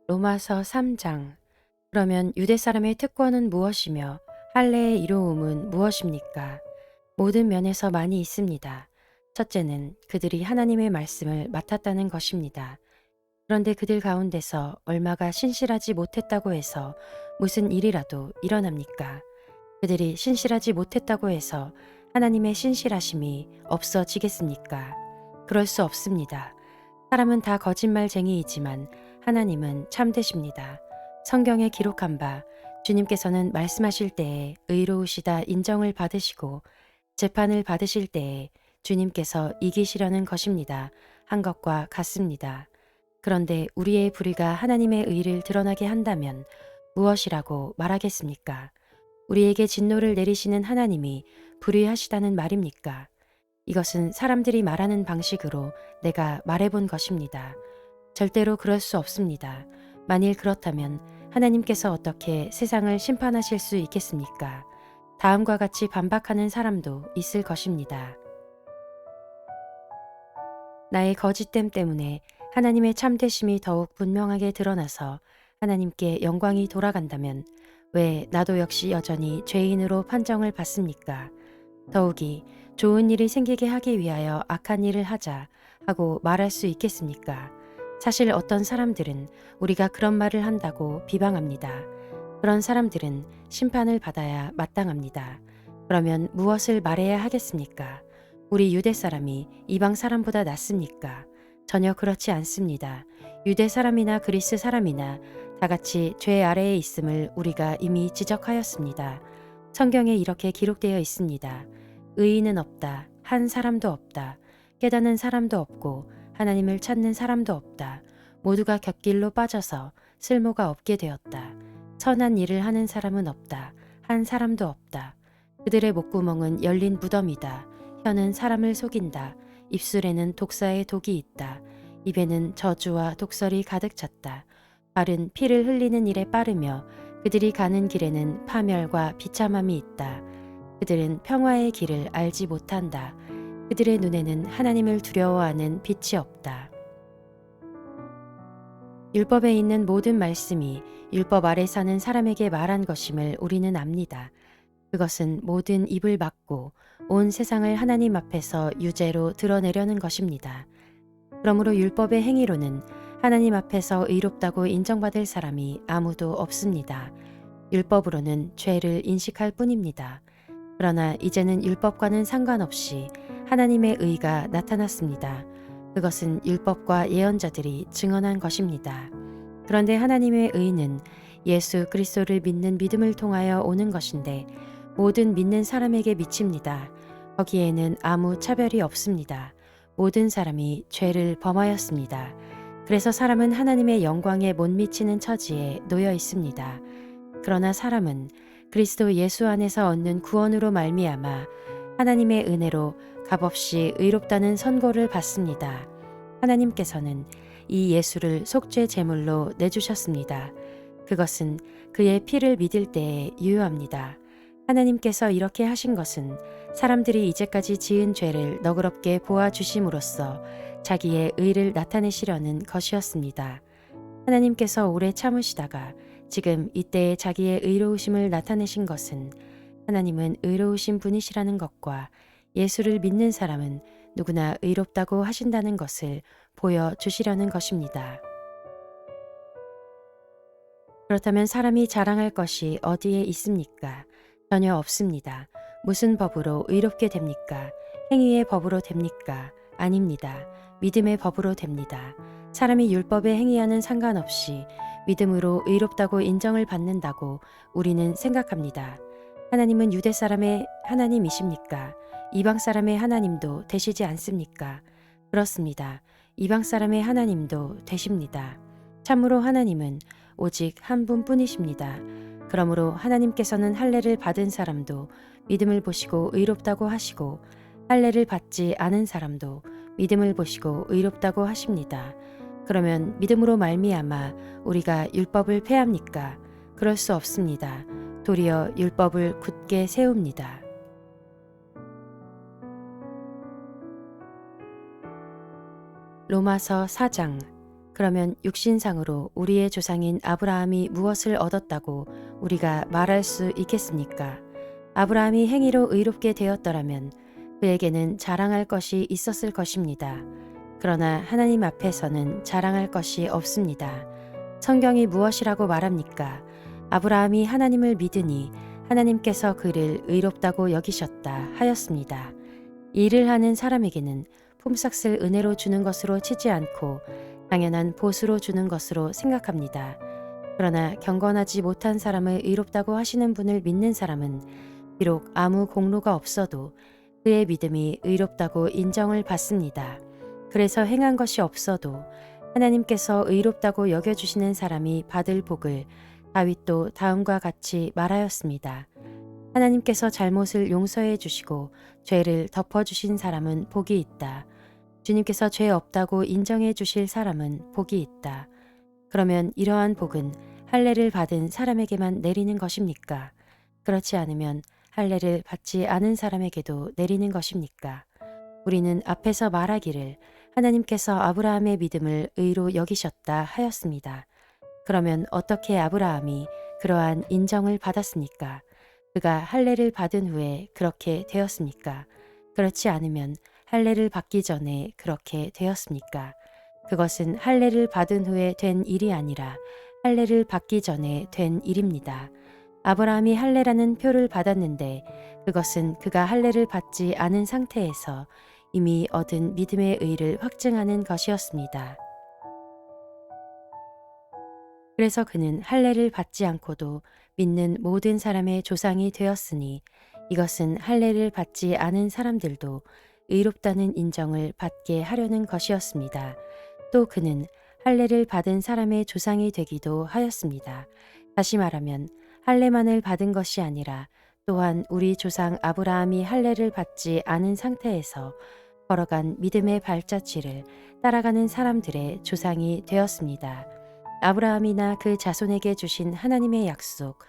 로마서 3장. 그러면 유대 사람의 특권은 무엇이며 할례의 이로움은 무엇입니까? 모든 면에서 많이 있습니다. 첫째는 그들이 하나님의 말씀을 맡았다는 것입니다. 그런데 그들 가운데서 얼마가 신실하지 못했다고 해서 무슨 일이라도 일어납니까? 그들이 신실하지 못했다고 해서 하나님의 신실하심이 없어지겠습니까? 그럴 수 없습니다. 사람은 다 거짓말쟁이이지만 하나님은 참되십니다. 성경에 기록한 바 주님께서는 말씀하실 때에 의로우시다 인정을 받으시고 재판을 받으실 때에 주님께서 이기시려는 것입니다. 한 것과 같습니다. 그런데 우리의 불의가 하나님의 의를 드러나게 한다면 무엇이라고 말하겠습니까? 우리에게 진노를 내리시는 하나님이 불의하시다는 말입니까? 이것은 사람들이 말하는 방식으로 내가 말해본 것입니다. 절대로 그럴 수 없습니다. 만일 그렇다면 하나님께서 어떻게 세상을 심판하실 수 있겠습니까? 다음과 같이 반박하는 사람도 있을 것입니다. 나의 거짓됨 때문에 하나님의 참되심이 더욱 분명하게 드러나서 하나님께 영광이 돌아간다면 왜 나도 역시 여전히 죄인으로 판정을 받습니까? 더욱이 좋은 일이 생기게 하기 위하여 악한 일을 하자 하고 말할 수 있겠습니까? 사실 어떤 사람들은 우리가 그런 말을 한다고 비방합니다. 그런 사람들은 심판을 받아야 마땅합니다. 그러면 무엇을 말해야 하겠습니까? 우리 유대 사람이 이방 사람보다 낫습니까? 전혀 그렇지 않습니다. 유대 사람이나 그리스 사람이나 다 같이 죄 아래에 있음을 우리가 이미 지적하였습니다. 성경에 이렇게 기록되어 있습니다. 의인은 없다. 한 사람도 없다. 깨닫는 사람도 없고 하나님을 찾는 사람도 없다. 모두가 곁길로 빠져서 쓸모가 없게 되었다. 선한 일을 하는 사람은 없다. 한 사람도 없다. 그들의 목구멍은 열린 무덤이다. 혀는 사람을 속인다. 입술에는 독사의 독이 있다. 입에는 저주와 독설이 가득 찼다. 발은 피를 흘리는 일에 빠르며 그들이 가는 길에는 파멸과 비참함이 있다. 그들은 평화의 길을 알지 못한다. 그들의 눈에는 하나님을 두려워하는 빛이 없다. 율법에 있는 모든 말씀이 율법 아래 사는 사람에게 말한 것임을 우리는 압니다. 그것은 모든 입을 막고 온 세상을 하나님 앞에서 유죄로 드러내려는 것입니다. 그러므로 율법의 행위로는 하나님 앞에서 의롭다고 인정받을 사람이 아무도 없습니다. 율법으로는 죄를 인식할 뿐입니다. 그러나 이제는 율법과는 상관없이 하나님의 의가 나타났습니다. 그것은 율법과 예언자들이 증언한 것입니다. 그런데 하나님의 의는 예수 그리스도를 믿는 믿음을 통하여 오는 것인데 모든 믿는 사람에게 미칩니다. 거기에는 아무 차별이 없습니다. 모든 사람이 죄를 범하였습니다. 그래서 사람은 하나님의 영광에 못 미치는 처지에 놓여 있습니다. 그러나 사람은 그리스도 예수 안에서 얻는 구원으로 말미암아 하나님의 은혜로 값없이 의롭다는 선고를 받습니다. 하나님께서는 이 예수를 속죄 제물로 내주셨습니다. 그것은 그의 피를 믿을 때에 유효합니다. 하나님께서 이렇게 하신 것은 사람들이 이제까지 지은 죄를 너그럽게 보아주심으로써 자기의 의를 나타내시려는 것이었습니다. 하나님께서 오래 참으시다가 지금 이때에 자기의 의로우심을 나타내신 것은 하나님은 의로우신 분이시라는 것과 예수를 믿는 사람은 누구나 의롭다고 하신다는 것을 보여주시려는 것입니다. 그렇다면 사람이 자랑할 것이 어디에 있습니까? 전혀 없습니다. 무슨 법으로 의롭게 됩니까? 행위의 법으로 됩니까? 아닙니다. 믿음의 법으로 됩니다. 사람이 율법의 행위와는 상관없이 믿음으로 의롭다고 인정을 받는다고 우리는 생각합니다. 하나님은 유대 사람의 하나님이십니까? 이방 사람의 하나님도 되시지 않습니까? 그렇습니다. 이방 사람의 하나님도 되십니다. 참으로 하나님은 오직 한 분뿐이십니다. 그러므로 하나님께서는 할례를 받은 사람도 믿음을 보시고 의롭다고 하시고 할례를 받지 않은 사람도 믿음을 보시고 의롭다고 하십니다. 그러면 믿음으로 말미암아 우리가 율법을 폐합니까? 그럴 수 없습니다. 도리어 율법을 굳게 세웁니다. 로마서 4장. 그러면 육신상으로 우리의 조상인 아브라함이 무엇을 얻었다고 우리가 말할 수 있겠습니까? 아브라함이 행위로 의롭게 되었더라면 그에게는 자랑할 것이 있었을 것입니다. 그러나 하나님 앞에서는 자랑할 것이 없습니다. 성경이 무엇이라고 말합니까? 아브라함이 하나님을 믿으니 하나님께서 그를 의롭다고 여기셨다 하였습니다. 일을 하는 사람에게는 품삯을 은혜로 주는 것으로 치지 않고 당연한 보수로 주는 것으로 생각합니다. 그러나 경건하지 못한 사람을 의롭다고 하시는 분을 믿는 사람은 비록 아무 공로가 없어도 그의 믿음이 의롭다고 인정을 받습니다. 그래서 행한 것이 없어도 하나님께서 의롭다고 여겨주시는 사람이 받을 복을 다윗도 다음과 같이 말하였습니다. 하나님께서 잘못을 용서해 주시고 죄를 덮어주신 사람은 복이 있다. 주님께서 죄 없다고 인정해 주실 사람은 복이 있다. 그러면 이러한 복은 할례를 받은 사람에게만 내리는 것입니까? 그렇지 않으면 할례를 받지 않은 사람에게도 내리는 것입니까? 우리는 앞에서 말하기를 하나님께서 아브라함의 믿음을 의로 여기셨다 하였습니다. 그러면 어떻게 아브라함이 그러한 인정을 받았습니까? 그가 할례를 받은 후에 그렇게 되었습니까? 그렇지 않으면 할례를 받기 전에 그렇게 되었습니까? 그것은 할례를 받은 후에 된 일이 아니라 할례를 받기 전에 된 일입니다. 아브라함이 할례라는 표를 받았는데 그것은 그가 할례를 받지 않은 상태에서 이미 얻은 믿음의 의를 확증하는 것이었습니다. 그래서 그는 할례를 받지 않고도 믿는 모든 사람의 조상이 되었으니 이것은 할례를 받지 않은 사람들도 의롭다는 인정을 받게 하려는 것이었습니다. 또 그는 할례를 받은 사람의 조상이 되기도 하였습니다. 다시 말하면 할례만을 받은 것이 아니라 또한 우리 조상 아브라함이 할례를 받지 않은 상태에서 걸어간 믿음의 발자취를 따라가는 사람들의 조상이 되었습니다. 아브라함이나 그 자손에게 주신 하나님의 약속,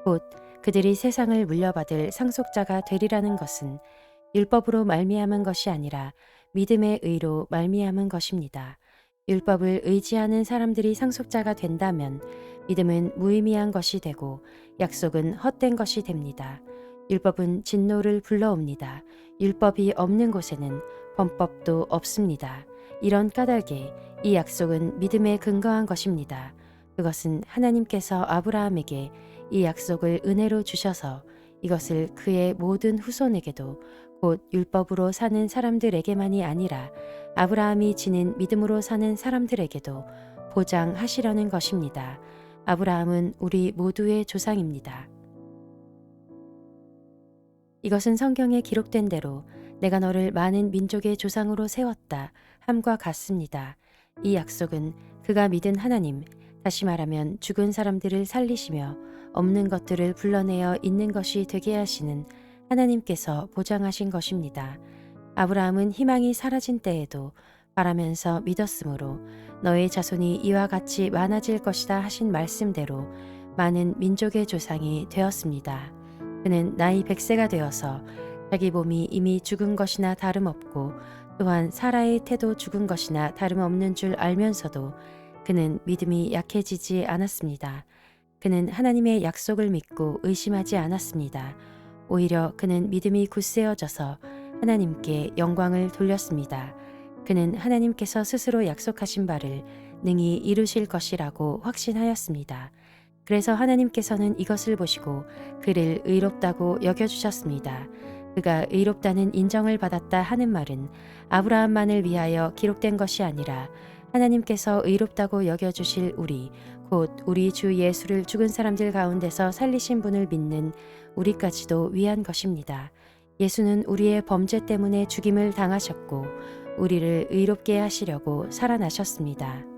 곧 그들이 세상을 물려받을 상속자가 되리라는 것은 율법으로 말미암은 것이 아니라 믿음의 의로 말미암은 것입니다. 율법을 의지하는 사람들이 상속자가 된다면 믿음은 무의미한 것이 되고 약속은 헛된 것이 됩니다. 율법은 진노를 불러옵니다. 율법이 없는 곳에는 범법도 없습니다. 이런 까닭에 이 약속은 믿음에 근거한 것입니다. 그것은 하나님께서 아브라함에게 이 약속을 은혜로 주셔서 이것을 그의 모든 후손에게도 곧 율법으로 사는 사람들에게만이 아니라 아브라함이 지닌 믿음으로 사는 사람들에게도 보장하시려는 것입니다. 아브라함은 우리 모두의 조상입니다. 이것은 성경에 기록된 대로 내가 너를 많은 민족의 조상으로 세웠다 함과 같습니다. 이 약속은 그가 믿은 하나님, 다시 말하면 죽은 사람들을 살리시며 없는 것들을 불러내어 있는 것이 되게 하시는 하나님께서 보장하신 것입니다. 아브라함은 희망이 사라진 때에도 바라면서 믿었으므로 너의 자손이 이와 같이 많아질 것이다 하신 말씀대로 많은 민족의 조상이 되었습니다. 그는 나이 100세가 되어서 자기 몸이 이미 죽은 것이나 다름없고 또한 사라의 태도 죽은 것이나 다름없는 줄 알면서도 그는 믿음이 약해지지 않았습니다. 그는 하나님의 약속을 믿고 의심하지 않았습니다. 오히려 그는 믿음이 굳세어져서 하나님께 영광을 돌렸습니다. 그는 하나님께서 스스로 약속하신 바를 능히 이루실 것이라고 확신하였습니다. 그래서 하나님께서는 이것을 보시고 그를 의롭다고 여겨주셨습니다. 그가 의롭다는 인정을 받았다 하는 말은 아브라함만을 위하여 기록된 것이 아니라 하나님께서 의롭다고 여겨주실 우리, 곧 우리 주 예수를 죽은 사람들 가운데서 살리신 분을 믿는 우리까지도 위한 것입니다. 예수는 우리의 범죄 때문에 죽임을 당하셨고 우리를 의롭게 하시려고 살아나셨습니다.